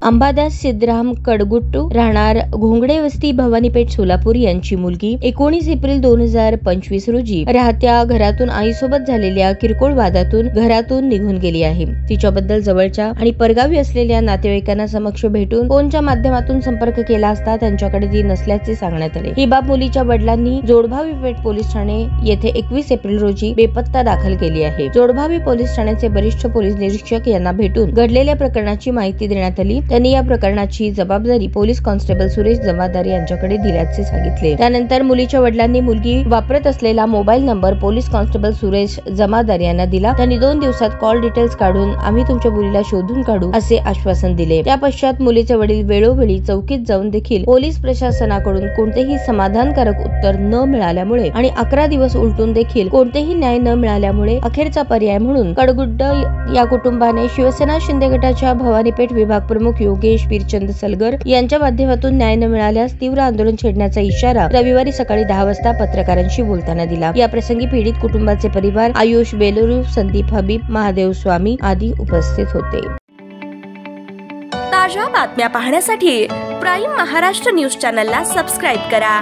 अंबादास सिद्धराम कडगुट्टू राहणार घोंगडे वस्ती भवानीपेठ सोलापूर यांची मुलगी 19 एप्रिल 2025 रोजी राहत्या घरातून आईसोबत झालेल्या किरकोळ वादातून घरातून निघून गेली आहे। तिच्याबद्दल जवळच्या आणि परगावी असलेल्या नातेवाईकांना समक्ष भेटून फोनच्या माध्यमातून संपर्क केला असता त्यांच्याकडे ती नसल्याचे सांगण्यात आले। ही बाब मुलीच्या वडिलांनी जोडभावी पेठ पोलीस ठाणे येथे 21 एप्रिल रोजी बेपत्ता दाखल केली आहे। जोडभावी पोलीस ठाण्याचे वरिष्ठ पोलीस निरीक्षक यांना भेटून घडलेल्या प्रकरणाची माहिती देण्यात आली। त्यांनी या प्रकरणाची जबाबदारी पोलीस कॉन्स्टेबल सुरेश जमादार यांच्याकडे दिल्याचे सांगितले। त्यानंतर मुलीच्या वडिलांनी मुलगी वापरत असलेला mobile number police constable Suresh Jamadar यांना दिला। त्यांनी 2 दिवसात कॉल डिटेल्स काढून आम्ही तुमच्या मुलीला शोधून काढू असे आश्वासन दिले। त्या पश्चात मुलीचे वडील वेळोवेळी चौकीत जाऊन देखील पोलीस प्रशासनाकडून कोणतेही समाधानकारक उत्तर न मिळाल्यामुळे आणि 11 दिवस उलटून देखील कोणतेही न्याय न मिळाल्यामुळे अखेरचा पर्याय म्हणून कडगुड्ड या कुटुंबाने शिवसेना शिंदे गटाच्या भवानीपेठ विभाग प्रमुख योगेश पीरचंद सलगर यांच्या माध्यमातून न्याय न मिळाल्यास तीव्र आंदोलन छेडण्याचा इशारा रविवारी सकाळी 10 वाजता पत्रकारांशी बोलताना दिला। या प्रसंगी पीडित कुटुंबाचे परिवार आयुष बेलरू, संदीप हबीब, महादेव स्वामी आदी उपस्थित होते। ताज्या बातम्या पाहण्यासाठी प्राईम महाराष्ट्र न्यूज चॅनलला सबस्क्राइब करा।